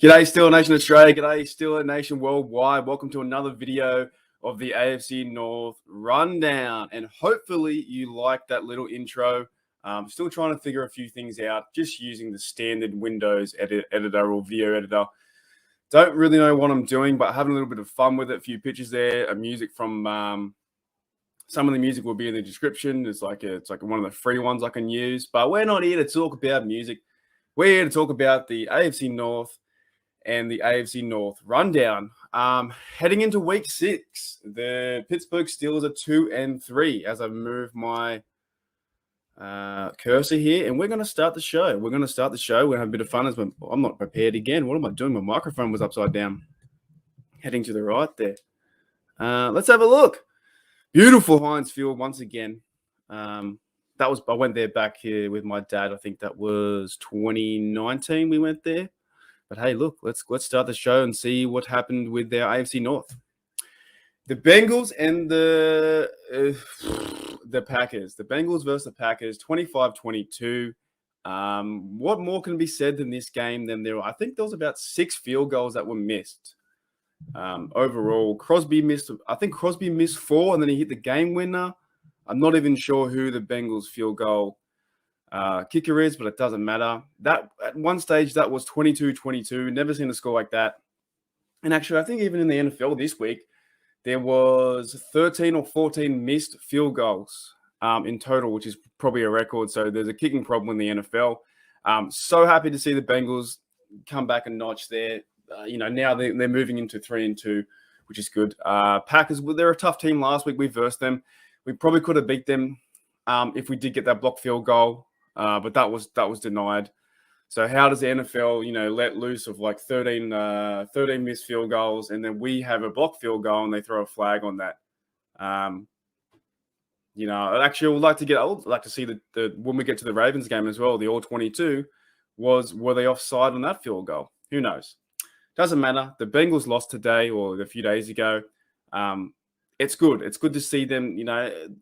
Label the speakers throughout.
Speaker 1: G'day, Steeler Nation Australia. G'day, Steeler Nation worldwide. Welcome to another video of the AFC North Rundown. And hopefully you like that little intro. Still trying to figure a few things out, just using the standard Windows editor or video editor. Don't really know what I'm doing, but having a little bit of fun with it. A few pictures there, music from some of the music will be in the description. It's like one of the free ones I can use. But we're not here to talk about music. We're here to talk about the AFC North and the AFC North Rundown. Heading into week 6, the Pittsburgh Steelers are 2-3 as I move my cursor here, and we're going to start the show. We're going to have a bit of fun. I'm not prepared again. What am I doing? My microphone was upside down. Heading to the right there. Let's have a look. Beautiful Heinz Field once again. I went there back here with my dad. I think that was 2019 we went there. But hey, look, let's start the show and see what happened with their AFC North. The Bengals and the Packers. The Bengals versus the Packers, 25-22. What more can be said than this game? I think there was about 6 field goals that were missed. Overall, Crosby missed 4, and then he hit the game winner. I'm not even sure who the Bengals field goal kicker is, but it doesn't matter. That at one stage that was 22-22. Never seen a score like that. And actually, I think even in the NFL this week, there was 13 or 14 missed field goals in total, which is probably a record. So there's a kicking problem in the NFL. So happy to see the Bengals come back a notch there. Now they're moving into 3-2, which is good. Packers, they're a tough team last week. We versed them. We probably could have beat them if we did get that block field goal. But that was denied. So how does the NFL, let loose of like 13 missed field goals, and then we have a block field goal and they throw a flag on that? I would like to see the when we get to the Ravens game as well, the all-22 were they offside on that field goal? Who knows? Doesn't matter. The Bengals lost today or a few days ago. It's good. It's good to see them.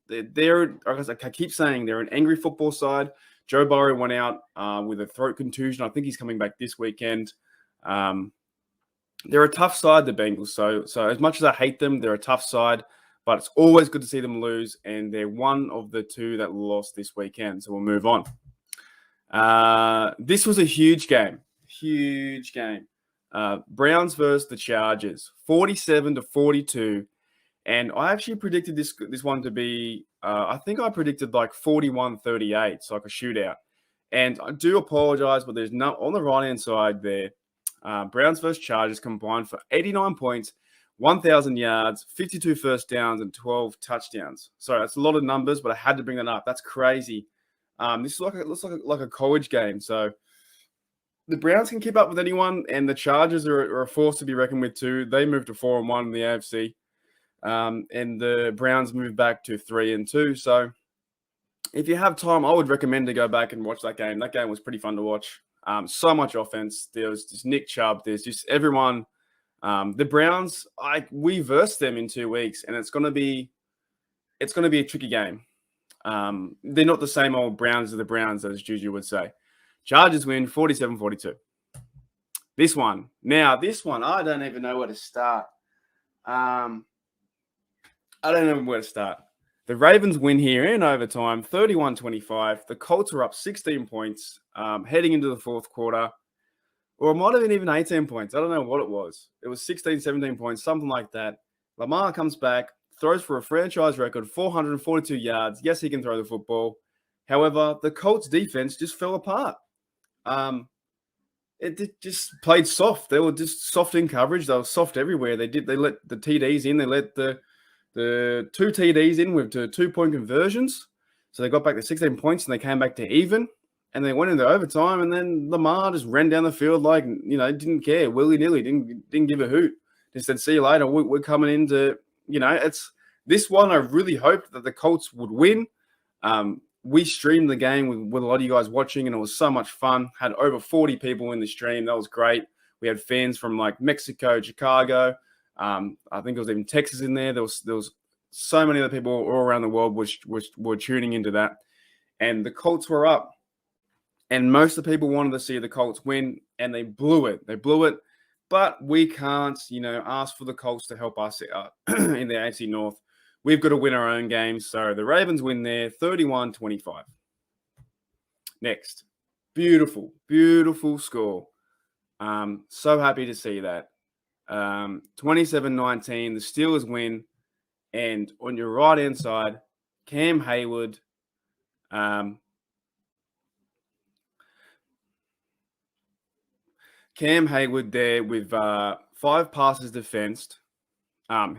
Speaker 1: They're, as I keep saying, they're an angry football side. Joe Burrow went out with a throat contusion. I think he's coming back this weekend. They're a tough side, the Bengals. So as much as I hate them, they're a tough side. But it's always good to see them lose, and they're one of the 2 that lost this weekend. So we'll move on. This was a huge game. Huge game. Browns versus the Chargers, 47-42. And I actually predicted this one to be, I think I predicted like 41-38, so like a shootout. And I do apologize, but there's no on the right-hand side there. Browns versus Chargers combined for 89 points, 1,000 yards, 52 first downs, and 12 touchdowns. Sorry, that's a lot of numbers, but I had to bring that up. That's crazy. This looks like a college game. So the Browns can keep up with anyone, and the Chargers are a force to be reckoned with too. They moved to 4-1 in the AFC. And the Browns moved back to 3-2. So if you have time, I would recommend to go back and watch that game. That game was pretty fun to watch. So much offense. There was just Nick Chubb. There's just everyone. The Browns, we versed them in 2 weeks, and it's going to be a tricky game. They're not the same old Browns as the Browns, as Juju would say. Chargers win 47-42. This one, I don't even know where to start. I don't know where to start. The Ravens win here in overtime, 31-25. The Colts are up 16 points heading into the fourth quarter. Or it might have been even 18 points. I don't know what it was. It was 16, 17 points, something like that. Lamar comes back, throws for a franchise record, 442 yards. Yes, he can throw the football. However, the Colts defense just fell apart. It just played soft. They were just soft in coverage. They were soft everywhere. They let the TDs in. They let the 2 TDs in with 2-point conversions. So they got back to 16 points and they came back to even. And they went into overtime, and then Lamar just ran down the field like, didn't care, willy-nilly, didn't give a hoot. Just said, see you later. We're coming into, it's this one. I really hoped that the Colts would win. We streamed the game with a lot of you guys watching, and it was so much fun. Had over 40 people in the stream. That was great. We had fans from like Mexico, Chicago. I think there was even Texas in there. There was so many other people all around the world which were tuning into that. And the Colts were up. And most of the people wanted to see the Colts win, and they blew it. They blew it. but we can't, ask for the Colts to help us in the AFC North. We've got to win our own games. So the Ravens win there 31-25. Next. Beautiful, beautiful score. So happy to see that. 27-19, the Steelers win. And on your right-hand side, Cam Hayward. Cam Hayward there with 5 passes defensed.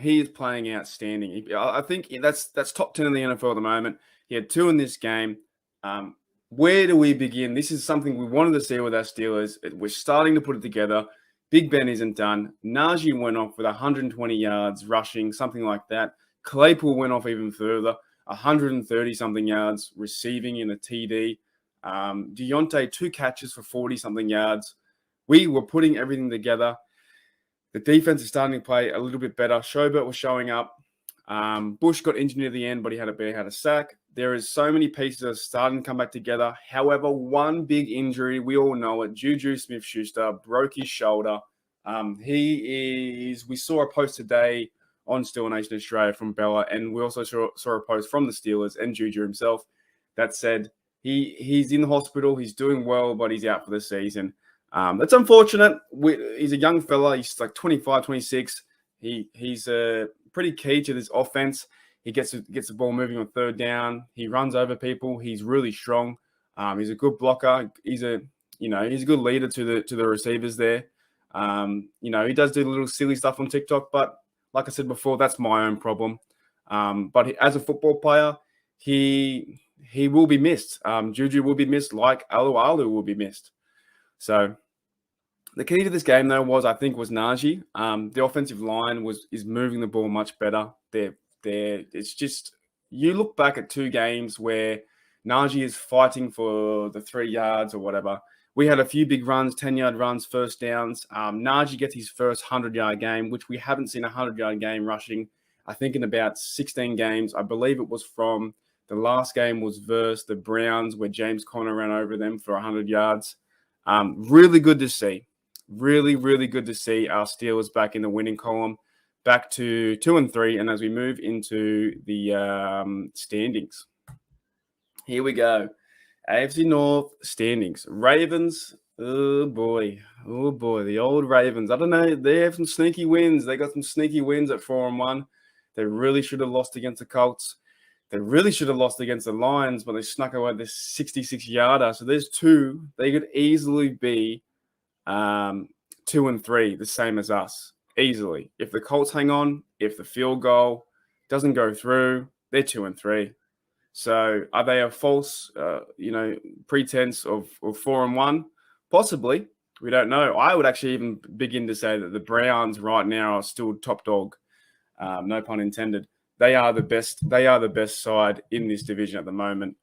Speaker 1: He is playing outstanding. I think that's top 10 in the NFL at the moment. He had 2 in this game. Where do we begin? This is something we wanted to see with our Steelers. We're starting to put it together. Big Ben isn't done. Najee went off with 120 yards rushing, something like that. Claypool went off even further, 130-something yards receiving in a TD. Deontay, 2 catches for 40-something yards. We were putting everything together. The defense is starting to play a little bit better. Schobert was showing up. Bush got injured near the end, but he had a sack. There is so many pieces that are starting to come back together. However, one big injury, we all know it. Juju Smith-Schuster broke his shoulder. We saw a post today on Still Nation Australia from Bella, and we also saw a post from the Steelers and Juju himself that said he's in the hospital. He's doing well, but he's out for the season. That's unfortunate. He's a young fella. He's like 25, 26. He's pretty key to this offense. He gets the ball moving on 3rd down. He runs over people. He's really strong. He's a good blocker. He's a good leader to the receivers there. He does do a little silly stuff on TikTok, but like I said before, that's my own problem. But as a football player, he will be missed. Juju will be missed, like Alu will be missed. So the key to this game, though, was Najee. The offensive line is moving the ball much better. It's just, you look back at 2 games where Najee is fighting for the 3 yards or whatever. We had a few big runs, 10-yard runs, first downs. Najee gets his first 100-yard game, which we haven't seen a 100-yard game rushing, I think, in about 16 games. I believe it was from the last game was versus the Browns, where James Conner ran over them for 100 yards. Really good to see. Really, really good to see our Steelers back in the winning column, back to 2-3. And as we move into the standings, here we go. AFC North standings. Ravens. Oh boy, the old Ravens. I don't know. They have some sneaky wins. They got some sneaky wins at 4-1. They really should have lost against the Colts. They really should have lost against the Lions, but they snuck away this 66-yarder. So there's 2. They could easily be 2-3, the same as us, easily. If the Colts hang on, if the field goal doesn't go through, they're 2-3. So are they a false, pretense of 4-1? Possibly. We don't know. I would actually even begin to say that the Browns right now are still top dog. No pun intended. They are the best. They are the best side in this division at the moment.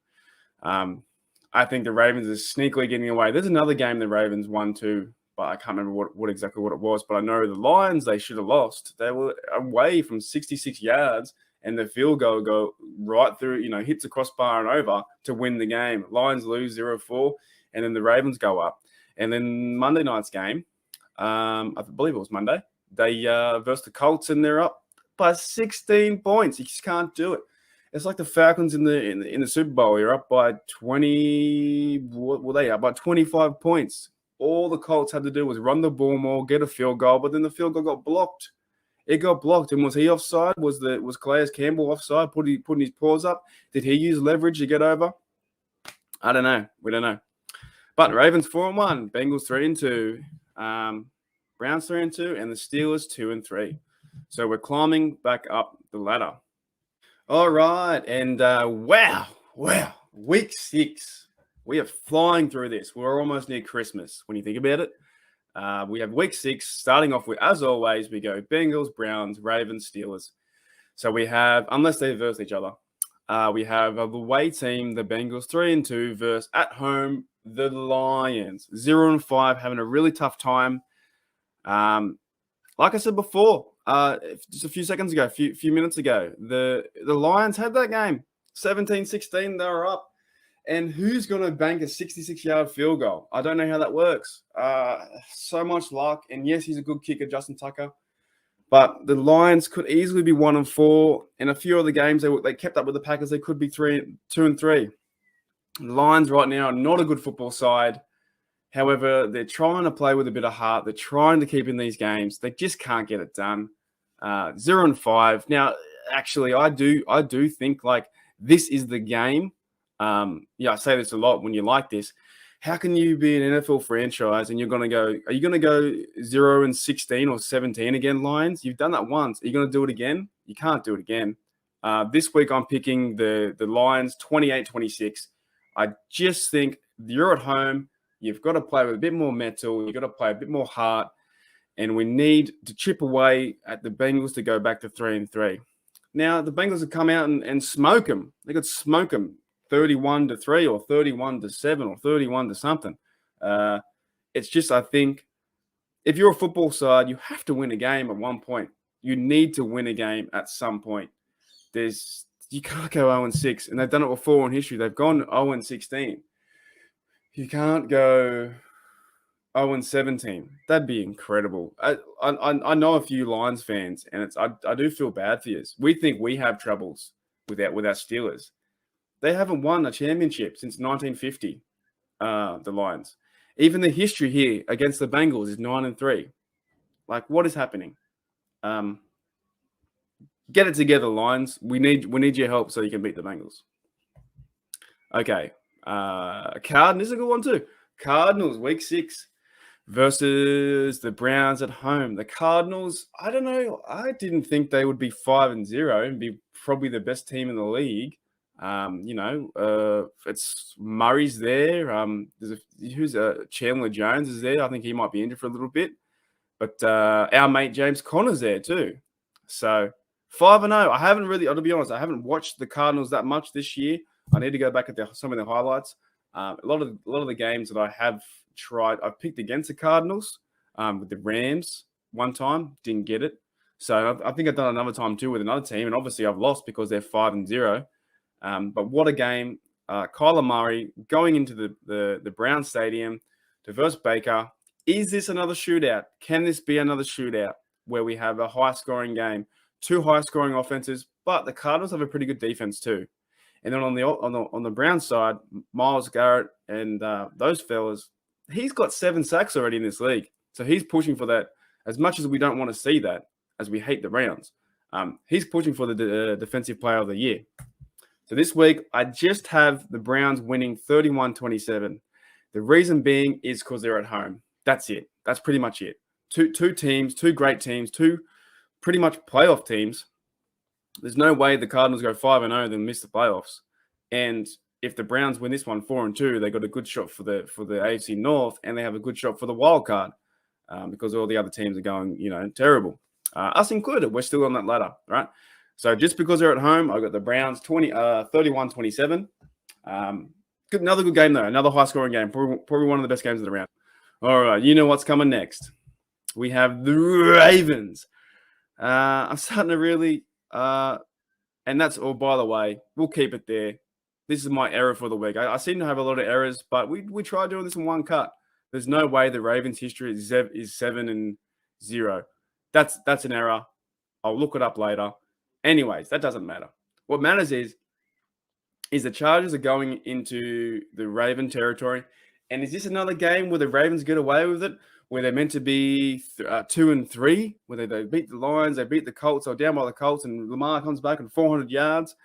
Speaker 1: I think the Ravens are sneakily getting away. There's another game the Ravens won too, but I can't remember what exactly what it was. But I know the Lions, they should have lost. They were away from 66 yards, and the field goal go right through, hits the crossbar and over to win the game. Lions lose 0-4, and then the Ravens go up. And then Monday night's game, I believe it was Monday, they versus the Colts, and they're up by 16 points. You just can't do it. It's like the Falcons in the Super Bowl. You're up by 20. What were they up by 25 points? All the Colts had to do was run the ball more, get a field goal, but then the field goal got blocked. It got blocked. And was he offside? Was Calais Campbell offside? Putting his paws up? Did he use leverage to get over? I don't know. We don't know. But Ravens 4-1, Bengals 3-2, Browns 3-2, and the Steelers 2-3. So we're climbing back up the ladder. All right, and wow, week 6. We are flying through this. We're almost near Christmas when you think about it. We have week 6, starting off with, as always, we go Bengals, Browns, Ravens, Steelers. So we have, unless they verse each other, we have the away team, the Bengals 3-2 versus at home, the Lions 0-5, having a really tough time. Like I said before, just a few seconds ago, few minutes ago, the Lions had that game 17-16. They were up, And who's going to bank a 66-yard field goal? I don't know how that works. So much luck. And yes, he's a good kicker, Justin Tucker. But the Lions could easily be 1-4. In a few other games, they kept up with the Packers. They could be 2-3. The Lions right now are not a good football side. However, they're trying to play with a bit of heart. They're trying to keep in these games. They just can't get it done. 0-5. Now, actually, I do think like this is the game. I say this a lot when you like this. How can you be an NFL franchise and you're going to go, are you going to go 0-16 or 17 again, Lions? You've done that once. Are you going to do it again? You can't do it again. This week I'm picking the Lions 28-26. I just think you're at home. You've got to play with a bit more metal. You've got to play a bit more heart. And we need to chip away at the Bengals to go back to 3-3. Now, the Bengals have come out and smoke them. They could smoke them 31-3 or 31-7 or 31 to something. It's just, I think, if you're a football side, you have to win a game at one point. You need to win a game at some point. You can't go 0-6, and they've done it before in history. They've gone 0-16. You can't go 0-17. That'd be incredible. I know a few Lions fans, and I do feel bad for you. We think we have troubles with our Steelers. They haven't won a championship since 1950, the Lions. Even the history here against the Bengals is 9-3. Like, what is happening? Get it together, Lions. We need your help so you can beat the Bengals. Okay. Cardinals is a good one too. Cardinals, week 6 versus the Browns at home. The Cardinals, I don't know. I didn't think they would be 5-0 and be probably the best team in the league. It's Murray's there. Chandler Jones is there. I think he might be injured for a little bit. But our mate James Conner's there too. So 5-0. I'll be honest, I haven't watched the Cardinals that much this year. I need to go back at some of the highlights. A lot of the games that I have tried, I've picked against the Cardinals with the Rams one time, didn't get it. So I think I've done another time too with another team, and obviously I've lost because they're 5-0. But what a game. Kyler Murray going into the Brown Stadium to versus Baker. Is this another shootout? Can this be another shootout where we have a high-scoring game, 2 high-scoring offenses, but the Cardinals have a pretty good defense too. And then on the Brown side, Myles Garrett and those fellas, he's got 7 sacks already in this league. So he's pushing for that. As much as we don't want to see that, as we hate the Browns, he's pushing for the Defensive Player of the Year. So this week, I just have the Browns winning 31-27. The reason being is because they're at home. That's it. That's pretty much it. Two teams, 2 great teams, 2 pretty much playoff teams. There's no way the Cardinals go 5-0 then miss the playoffs. And if the Browns win this one 4-2, they got a good shot for the AFC North, and they have a good shot for the wild card because all the other teams are going, terrible. Us included, we're still on that ladder, right? So just because they're at home, I got the Browns 31-27. Another good game though, another high-scoring game, probably one of the best games of the round. All right, you know what's coming next. We have the Ravens. I'm starting to really, and that's all. By the way, we'll keep it there. This is my error for the week. I seem to have a lot of errors, but we tried doing this in one cut. There's no way the Ravens' history is 7-0. That's an error. I'll look it up later. Anyways, that doesn't matter. What matters is the Chargers are going into the Raven territory. And is this another game where the Ravens get away with it, where they're meant to be 2-3, where they beat the Lions, they beat the Colts, they're down by the Colts, and Lamar comes back and 400 yards.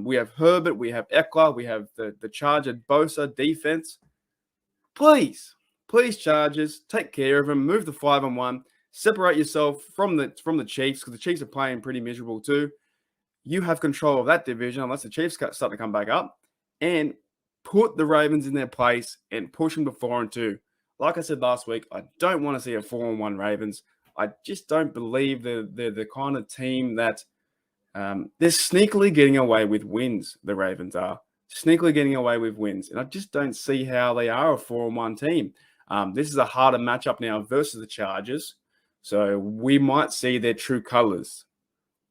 Speaker 1: We have Herbert, we have Eckler, we have the Charger Bosa defense. Please, Chargers, take care of them, move to 5-1. Separate yourself from the Chiefs, because the Chiefs are playing pretty miserable too. You have control of that division unless the Chiefs start to come back up, and put the Ravens in their place and push them to 4-2. Like I said last week, I don't want to see a 4-1 Ravens. I just don't believe they're the kind of team that they're sneakily getting away with wins. The Ravens are sneakily getting away with wins, and I just don't see how they are a 4-1 team. This is a harder matchup now versus the Chargers. So we might see their true colors,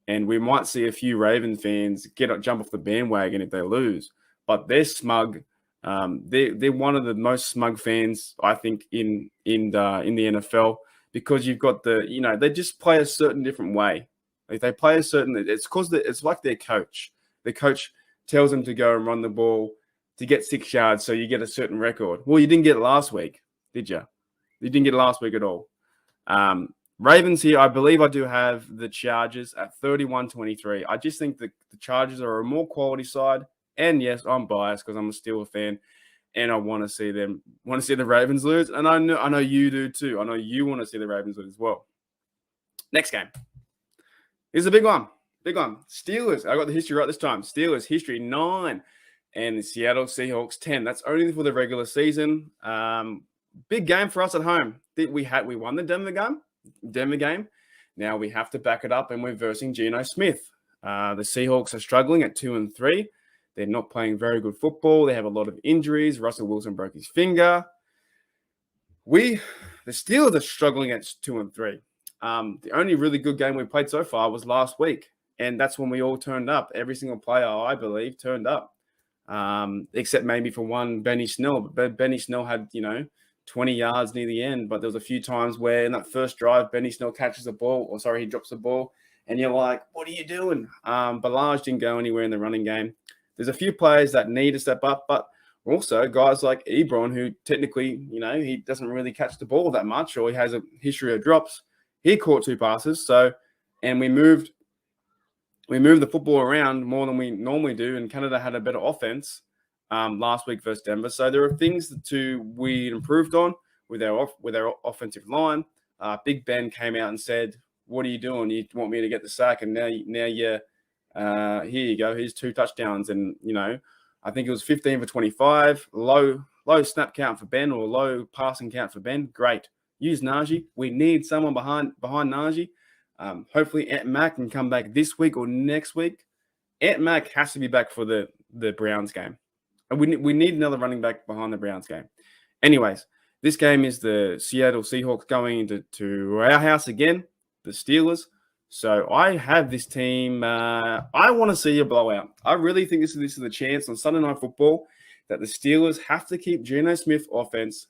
Speaker 1: and we might see a few Raven fans jump off the bandwagon if they lose. But they're smug. They're one of the most smug fans, I think, in the NFL, because you've got they just play a certain different way. Like they play a certain. It's because it's like their coach. The coach tells them to go and run the ball to get 6 yards, so you get a certain record. Well, you didn't get it last week, did you? You didn't get it last week at all. Ravens here, I believe I do have the Chargers at 31-23. I just think the Chargers are a more quality side. And yes, I'm biased because I'm a Steelers fan, and I want to see the Ravens lose. And I know you do too. I know you want to see the Ravens lose as well. Next game. Here's a big one. Big one. Steelers. I got the history right this time. Steelers history 9, and the Seattle Seahawks 10. That's only for the regular season. Big game for us at home. We won the Denver game. Now we have to back it up, and we're versing Geno Smith. The Seahawks are struggling at 2-3. They're not playing very good football. They have a lot of injuries. Russell Wilson broke his finger. The Steelers are struggling at 2-3. The only really good game we played so far was last week, and that's when we all turned up. Every single player, I believe, turned up, except maybe for one, Benny Snell. But Benny Snell had 20 yards near the end, but there was a few times where in that first drive, Benny Snell catches the ball, he drops the ball, and you're like, what are you doing? Ballage didn't go anywhere in the running game. There's a few players that need to step up, but also guys like Ebron, who technically, he doesn't really catch the ball that much, or he has a history of drops. He caught 2 passes, and we moved the football around more than we normally do, and Canada had a better offense last week versus Denver. So there are things we improved on with our offensive line. Big Ben came out and said, "What are you doing? You want me to get the sack?" And now you're here you go. Here's 2 touchdowns, and I think it was 15 for 25. Low snap count for Ben, or low passing count for Ben. Great. Use Najee. We need someone behind Najee. Hopefully Ant Mack can come back this week or next week. Ant Mack has to be back for the Browns game, and we need another running back behind the Browns game. Anyways, this game is the Seattle Seahawks going into our house again, the Steelers. So I have this team. I want to see a blowout. I really think this is the chance on Sunday Night Football that the Steelers have to keep Geno Smith offense.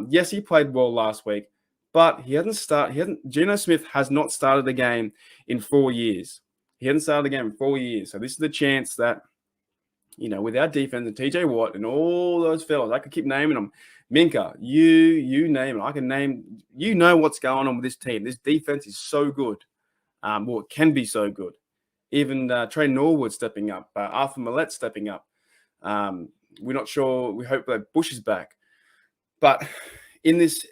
Speaker 1: Yes, he played well last week, but Geno Smith has not started a game in 4 years. He hasn't started a game in 4 years. So this is the chance that, with our defense and TJ Watt and all those fellas, I could keep naming them. Minka, you name it. I can name. What's going on with this team. This defense is so good. It can be so good. Even Trey Norwood stepping up, Arthur Millette stepping up. We're not sure. We hope that Bush is back. But in this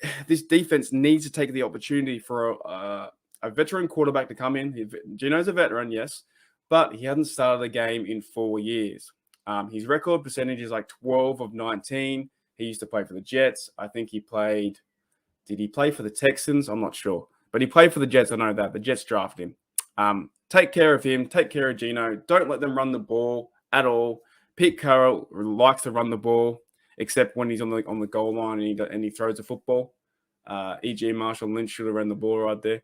Speaker 1: defense needs to take the opportunity for a veteran quarterback to come in. Geno's a veteran, yes, but he hasn't started a game in 4 years. His record percentage is like 12 of 19. He used to play for the Jets. I think he played. Did he play for the Texans? I'm not sure. But he played for the Jets. I know that. The Jets drafted him. Take care of him. Take care of Geno. Don't let them run the ball at all. Pete Carroll likes to run the ball, except when he's on the goal line and he throws the football. E.G. Marshall Lynch should have run the ball right there.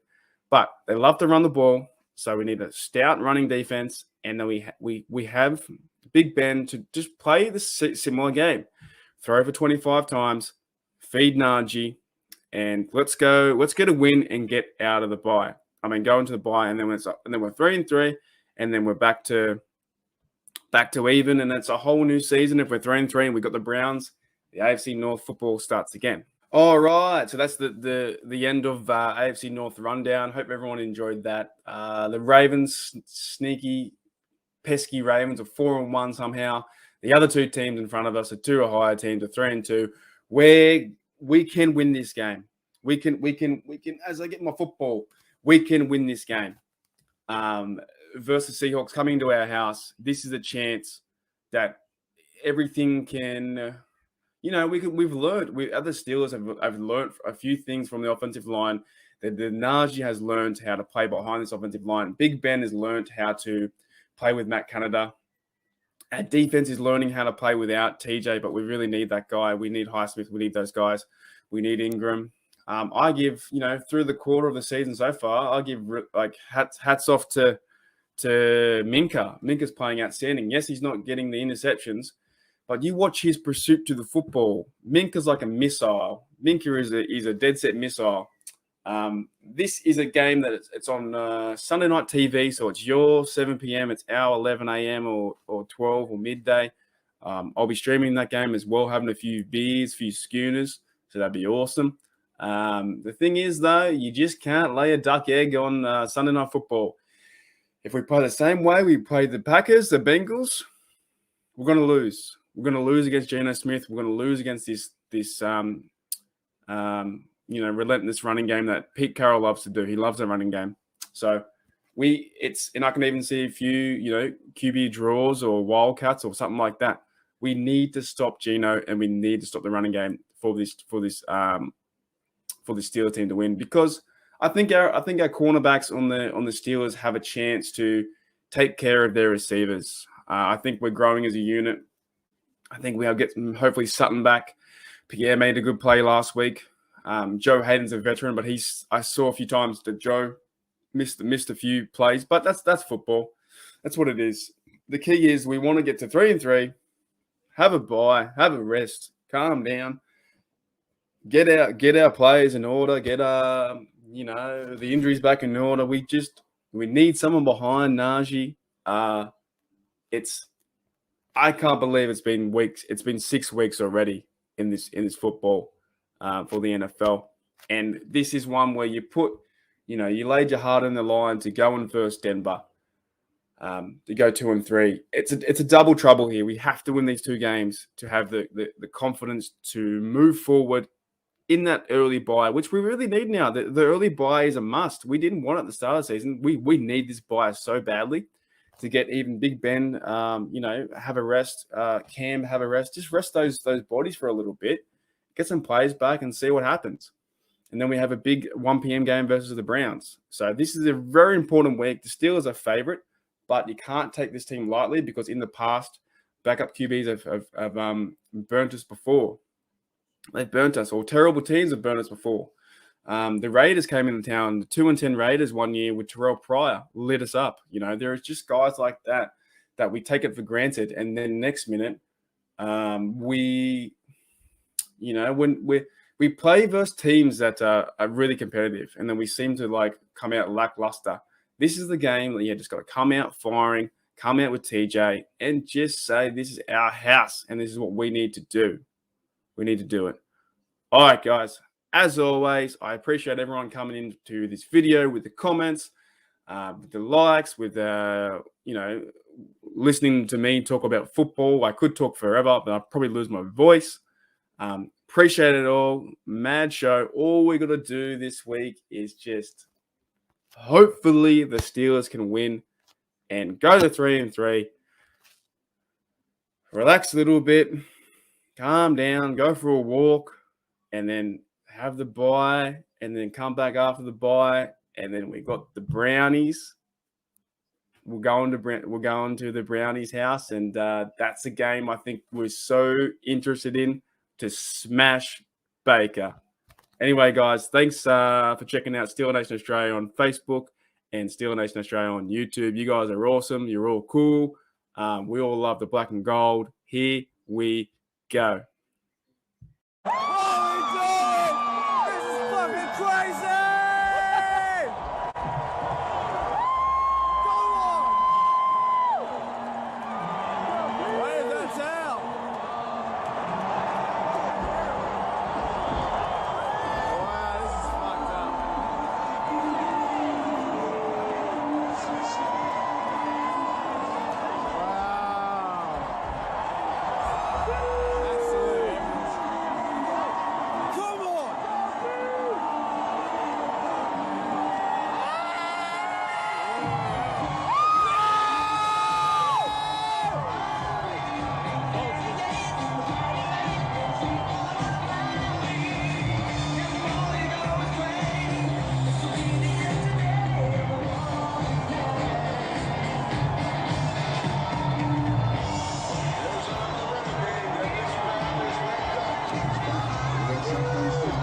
Speaker 1: But they love to run the ball, so we need a stout running defense, and then we have Big Ben to just play the similar game. Throw for 25 times, feed Najee, and let's get a win and get out of the bye. I mean, go into the bye, and then we're 3-3, and then we're back to even, and that's a whole new season. If we're 3-3 and we've got the Browns, the AFC North football starts again. All right, so that's the end of AFC North Rundown. Hope everyone enjoyed that. The Ravens, sneaky, pesky Ravens, are 4-1 somehow. The other 2 teams in front of us are 2 higher teams, are 3-2. Where we can win this game. We can. As I get my football, we can win this game. Versus Seahawks coming to our house. This is a chance that everything can. We've learned. Other Steelers have learned a few things from the offensive line. That the Najee has learned how to play behind this offensive line. Big Ben has learned how to play with Matt Canada. Our defense is learning how to play without TJ, but we really need that guy. We need Highsmith. We need those guys. We need Ingram. I give, through the quarter of the season so far, I give hats off to Minka. Minka's playing outstanding. Yes, he's not getting the interceptions, But you watch his pursuit to the football. Minka's like a missile. Minka is a dead set missile. This is a game that it's on Sunday night TV, so it's your 7 p.m., it's our 11 a.m. or 12 or midday. I'll be streaming that game as well, having a few beers, a few schooners, so that'd be awesome. The thing is, though, you just can't lay a duck egg on Sunday night football. If we play the same way we played the Packers, the Bengals, we're going to lose. We're going to lose against Geno Smith. We're going to lose against this relentless running game that Pete Carroll loves to do. He loves a running game. So and I can even see a few, QB draws or wildcats or something like that. We need to stop Geno and we need to stop the running game for this Steelers team to win, because I think our cornerbacks on the Steelers have a chance to take care of their receivers. I think we're growing as a unit. I think we'll get hopefully Sutton back. Pierre made a good play last week. Joe Hayden's a veteran, but I saw a few times that Joe missed a few plays, but that's football. That's what it is. The key is we want to get to 3-3, have a bye, have a rest, calm down, get our players in order, get the injuries back in order. We need someone behind Najee. I can't believe it's been weeks. It's been 6 weeks already in this football for the NFL. And this is one where you laid your heart on the line to go in first Denver, to go 2-3. It's a double trouble here. We have to win these 2 games to have the confidence to move forward in that early bye, which we really need now. The early bye is a must. We didn't want it at the start of the season. We need this bye so badly to get even Big Ben, have a rest. Cam, have a rest. Just rest those bodies for a little bit. Get some players back and see what happens. And then we have a big 1 p.m. game versus the Browns. So this is a very important week. The Steelers are favorite, but you can't take this team lightly because in the past, backup QBs have burnt us before. They've burnt us, or terrible teams have burnt us before. The Raiders came into town. The 2-10 Raiders one year with Terrell Pryor lit us up. There is just guys like that we take it for granted, and then next minute, when we play versus teams that are really competitive, and then we seem to come out lackluster. This is the game that you just got to come out firing, come out with TJ, and just say this is our house, and this is what we need to do. We need to do it. All right, guys. As always, I appreciate everyone coming into this video with the comments, with the likes, with listening to me talk about football. I could talk forever, but I'd probably lose my voice. Appreciate it all. Mad show. All we got to do this week is just hopefully the Steelers can win and go to 3-3. Relax a little bit. Calm down. Go for a walk. And then have the bye, and then come back after the bye, and then we got the Brownies. We're going to the Brownies' house, and that's a game I think we're so interested in to smash Baker. Anyway, guys, thanks for checking out Steeler Nation Australia on Facebook and Steeler Nation Australia on YouTube. You guys are awesome. You're all cool. We all love the black and gold. Here we go.